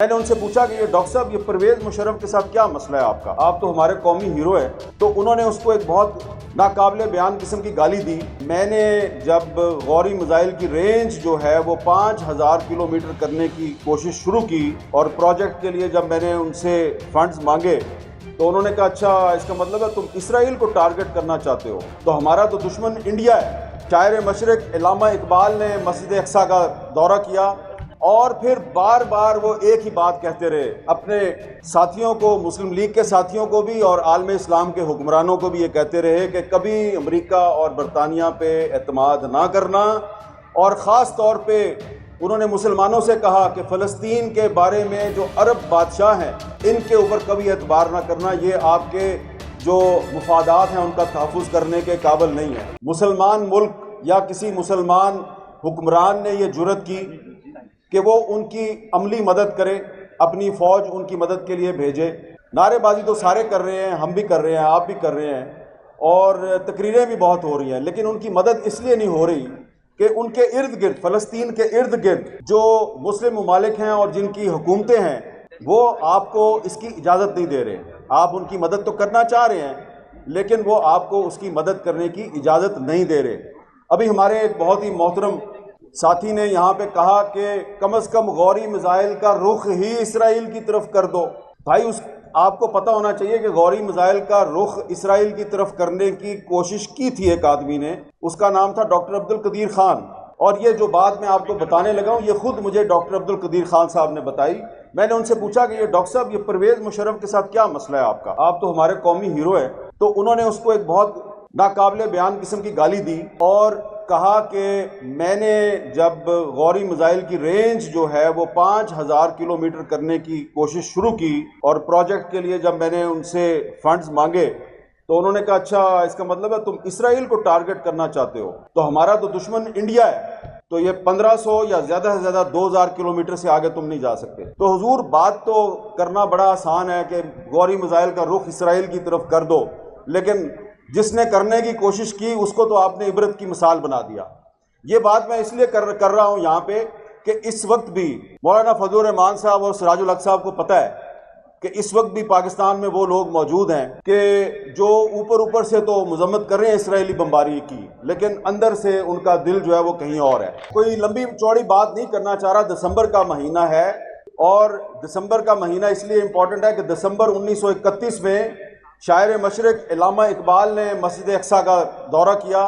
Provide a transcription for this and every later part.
मैंने उनसे पूछा कि ये डॉक्टर साहब ये परवेज मुशर्रफ के साथ क्या मसला है आपका, आप तो हमारे कौमी हीरो हैं। तो उन्होंने उसको एक बहुत नाकाबिले बयान किस्म की गाली दी। मैंने जब गौरी मिसाइल की रेंज जो है वो 5000 किलोमीटर करने की कोशिश शुरू की और प्रोजेक्ट के लिए जब मैंने उनसे फंड्स मांगे तो उन्होंने कहा अच्छा इसका मतलब है तुम इसराइल को टारगेट करना चाहते हो, तो हमारा तो दुश्मन इंडिया है। शायर मशरिक अल्लामा इकबाल ने मस्जिद अक्सा का दौरा किया और फिर बार बार वो एक ही बात कहते रहे अपने साथियों को, मुस्लिम लीग के साथियों को भी और आलम इस्लाम के हुक्मरानों को भी ये कहते रहे कि कभी अमेरिका और बरतानिया पे एतमाद ना करना। और ख़ास तौर पे उन्होंने मुसलमानों से कहा कि फ़लस्तीन के बारे में जो अरब बादशाह हैं इनके ऊपर कभी एतबार ना करना, ये आपके जो मुफादात हैं उनका तहफ़्फ़ुज़ करने के काबिल नहीं है। मुसलमान मुल्क या किसी मुसलमान हुक्मरान ने ये जुर्रत की कि वो उनकी अमली मदद करे, अपनी फ़ौज उनकी मदद के लिए भेजे। नारेबाजी तो सारे कर रहे हैं, हम भी कर रहे हैं, आप भी कर रहे हैं और तकरीरें भी बहुत हो रही हैं, लेकिन उनकी मदद इसलिए नहीं हो रही कि उनके इर्द गिर्द, फ़लस्तीन के इर्द गिर्द जो मुस्लिम ममालिक हैं और जिनकी हुकूमतें हैं वो आपको इसकी इजाज़त नहीं दे रहे। आप उनकी मदद तो करना चाह रहे हैं लेकिन वो आपको उसकी मदद करने की इजाज़त नहीं दे रहे। अभी हमारे एक बहुत ही मोहतरम साथी ने यहाँ पे कहा कि कम से कम गौरी मिसाइल का रुख ही इसराइल की तरफ कर दो। भाई आपको पता होना चाहिए कि गौरी मिसाइल का रुख इसराइल की तरफ करने की कोशिश की थी एक आदमी ने, उसका नाम था डॉक्टर अब्दुल कदीर खान। और ये जो बात मैं आपको बताने लगा हूँ ये खुद मुझे डॉक्टर अब्दुल कदीर खान साहब ने बताई। मैंने उनसे पूछा कि ये डॉक्टर साहब ये परवेज मुशर्रफ के साथ क्या मसला है आपका, आप तो हमारे कौमी हीरो हैं। तो उन्होंने उसको एक बहुत नाकाबिले बयान किस्म की गाली दी और कहा कि मैंने जब गौरी मिसाइल की रेंज जो है वो 5000 किलोमीटर करने की कोशिश शुरू की और प्रोजेक्ट के लिए जब मैंने उनसे फंड्स मांगे तो उन्होंने कहा अच्छा इसका मतलब है तुम इसराइल को टारगेट करना चाहते हो, तो हमारा तो दुश्मन इंडिया है, तो ये 1500 या ज़्यादा से ज़्यादा 2000 किलोमीटर से आगे तुम नहीं जा सकते। तो हुजूर बात तो करना बड़ा आसान है कि गौरी मिसाइल का रुख इसराइल की तरफ कर दो, लेकिन जिसने करने की कोशिश की उसको तो आपने इबरत की मिसाल बना दिया। ये बात मैं इसलिए कर रहा हूँ यहाँ पे कि इस वक्त भी मौलाना फजलुर रहमान साहब और सिराजुल हक साहब को पता है कि इस वक्त भी पाकिस्तान में वो लोग मौजूद हैं कि जो ऊपर से तो मजम्मत कर रहे हैं इसराइली बमबारी की, लेकिन अंदर से उनका दिल जो है वो कहीं और है। कोई लंबी चौड़ी बात नहीं करना चाह रहा। दिसंबर का महीना है और दिसंबर का महीना इसलिए इम्पोर्टेंट है कि दिसंबर 1931 में शायर मशरिक अल्लामा इकबाल ने मस्जिद अक्सा का दौरा किया।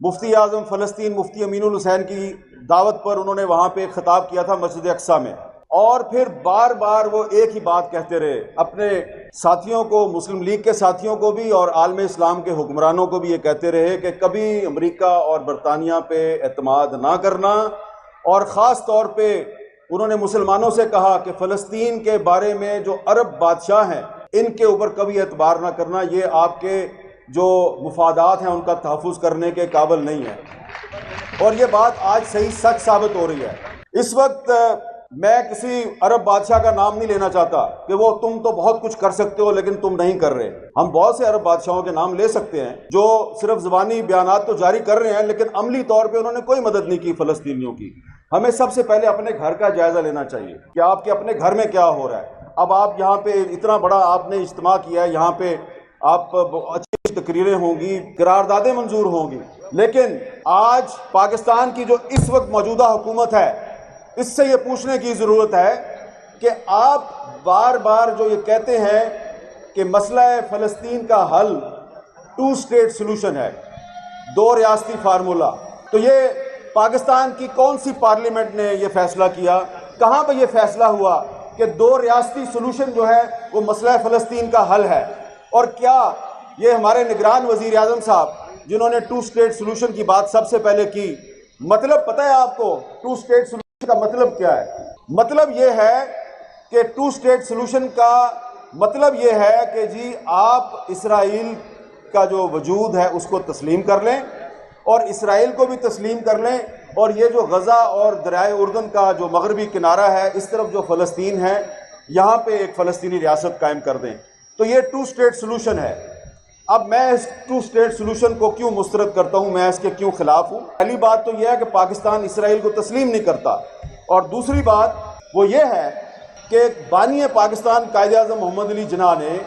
मुफ्ती आज़म फ़लस्तीन मुफ्ती अमीनुल हुसैन की दावत पर उन्होंने वहाँ पे खिताब किया था मस्जिद अक्सा में। और फिर बार बार वो एक ही बात कहते रहे अपने साथियों को, मुस्लिम लीग के साथियों को भी और आलम इस्लाम के हुक्मरानों को भी ये कहते रहे कि कभी अमेरिका और बरतानिया पे एतमाद ना करना। और ख़ास तौर पे उन्होंने मुसलमानों से कहा कि फ़लस्तीन के बारे में जो अरब बादशाह हैं इनके ऊपर कभी एतबार ना करना, ये आपके जो मुफादात हैं उनका तहफ़्फ़ुज़ करने के काबिल नहीं है। और ये बात आज सही सच साबित हो रही है। इस वक्त मैं किसी अरब बादशाह का नाम नहीं लेना चाहता कि वो तुम तो बहुत कुछ कर सकते हो लेकिन तुम नहीं कर रहे। हम बहुत से अरब बादशाहों के नाम ले सकते हैं जो सिर्फ ज़बानी बयानात तो जारी कर रहे हैं लेकिन अमली तौर पे उन्होंने कोई मदद नहीं की फ़लस्तीनियों की। हमें सबसे पहले अपने घर का जायज़ा लेना चाहिए कि आपके अपने घर में क्या हो रहा है। अब आप यहाँ पे इतना बड़ा आपने इज्तिमा किया है, यहाँ पे आप अच्छी तकरीरें होंगी, करारदादें मंजूर होंगी, लेकिन आज पाकिस्तान की जो इस वक्त मौजूदा हुकूमत है इससे ये पूछने की ज़रूरत है कि आप बार बार जो ये कहते हैं कि मसला फ़लस्तीन का हल 2 स्टेट सॉल्यूशन है, 2 रियासती फार्मूला, तो ये पाकिस्तान की कौन सी पार्लियामेंट ने ये फैसला किया, कहाँ पर ये फैसला हुआ कि 2 रियासती सॉल्यूशन जो है वो मसला फ़लस्तीन का हल है। और क्या ये हमारे निगरान वज़ीर आज़म साहब जिन्होंने 2 स्टेट सॉल्यूशन की बात सबसे पहले की, मतलब पता है आपको 2 स्टेट सॉल्यूशन का मतलब क्या है? मतलब ये है कि 2 स्टेट सॉल्यूशन का मतलब ये है कि जी आप इसराइल का जो वजूद है उसको तस्लीम कर लें और इसराइल को भी तस्लीम कर लें और ये जो गज़ा और दरियाए उर्दन का जो मगरबी किनारा है इस तरफ जो फ़लस्तीन है यहाँ पे एक फ़लस्तीनी रियासत कायम कर दें। तो ये 2 स्टेट सॉल्यूशन है। अब मैं इस 2 स्टेट सॉल्यूशन को क्यों मुस्तरद करता हूँ, मैं इसके क्यों खिलाफ हूँ? पहली बात तो यह है कि पाकिस्तान इसराइल को तस्लीम नहीं करता और दूसरी बात वो ये है کہ بانی پاکستان قائد اعظم محمد علی جناح نے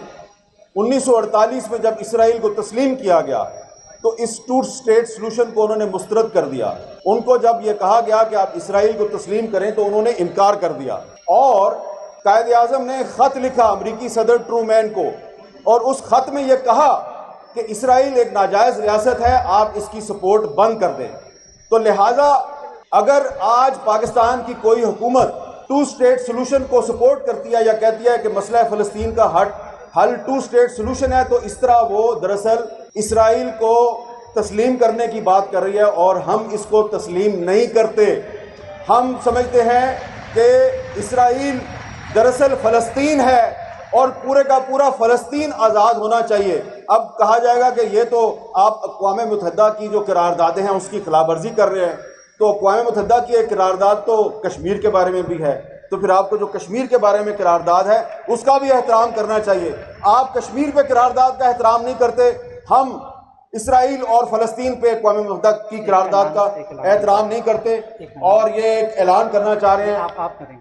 1948 میں جب اسرائیل کو تسلیم کیا گیا تو اس ٹو اسٹیٹ سلوشن کو انہوں نے مسترد کر دیا. ان کو جب یہ کہا گیا کہ آپ اسرائیل کو تسلیم کریں تو انہوں نے انکار کر دیا، اور قائد اعظم نے خط لکھا امریکی صدر ٹرومین کو، اور اس خط میں یہ کہا کہ اسرائیل ایک ناجائز ریاست ہے، آپ اس کی سپورٹ بند کر دیں. تو لہٰذا اگر آج پاکستان کی کوئی حکومت ٹو اسٹیٹ سلوشن کو سپورٹ کرتی ہے یا کہتی ہے کہ مسئلہ فلسطین کا حل ٹو اسٹیٹ سلوشن ہے، تو اس طرح وہ دراصل اسرائیل کو تسلیم کرنے کی بات کر رہی ہے، اور ہم اس کو تسلیم نہیں کرتے. ہم سمجھتے ہیں کہ اسرائیل دراصل فلسطین ہے اور پورے کا پورا فلسطین آزاد ہونا چاہیے. اب کہا جائے گا کہ یہ تو آپ اقوام متحدہ کی جو قراردادیں ہیں اس کی خلاف ورزی کر رہے ہیں، تو اقوام متحدہ کی ایک قرارداد تو کشمیر کے بارے میں بھی ہے، تو پھر آپ کو جو کشمیر کے بارے میں قرارداد ہے اس کا بھی احترام کرنا چاہیے. آپ کشمیر پہ قرارداد کا احترام نہیں کرتے، ہم اسرائیل اور فلسطین پہ اقوام متحدہ کی قرارداد کا احترام نہیں کرتے، اور یہ ایک اعلان کرنا چاہ رہے ہیں.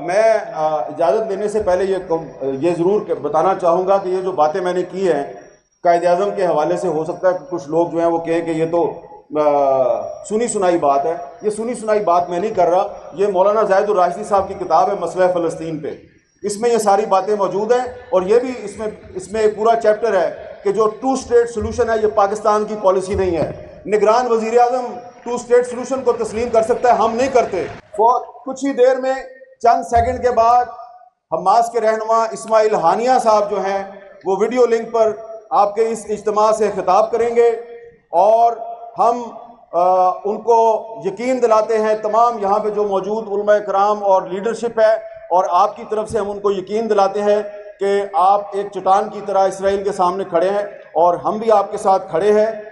میں اجازت لینے سے پہلے یہ ضرور بتانا چاہوں گا کہ یہ جو باتیں میں نے کی ہیں قائد اعظم کے حوالے سے، ہو سکتا ہے کہ کچھ لوگ جو ہیں وہ کہیں کہ یہ تو سنی سنائی بات ہے. یہ سنی سنائی بات میں نہیں کر رہا، یہ مولانا زاہد الراشدی صاحب کی کتاب ہے مسئلہ فلسطین پہ، اس میں یہ ساری باتیں موجود ہیں، اور یہ بھی اس میں ایک پورا چیپٹر ہے کہ جو ٹو اسٹیٹ سلوشن ہے یہ پاکستان کی پالیسی نہیں ہے. نگران وزیر اعظم ٹو اسٹیٹ سلوشن کو تسلیم کر سکتا ہے، ہم نہیں کرتے. کچھ ہی دیر میں چند سیکنڈ کے بعد حماس کے رہنما اسماعیل ہانیہ صاحب جو ہیں وہ ویڈیو لنک پر آپ کے اس اجتماع سے خطاب کریں گے، اور ہم ان کو یقین دلاتے ہیں، تمام یہاں پہ جو موجود علماء کرام اور لیڈرشپ ہے اور آپ کی طرف سے ہم ان کو یقین دلاتے ہیں کہ آپ ایک چٹان کی طرح اسرائیل کے سامنے کھڑے ہیں، اور ہم بھی آپ کے ساتھ کھڑے ہیں.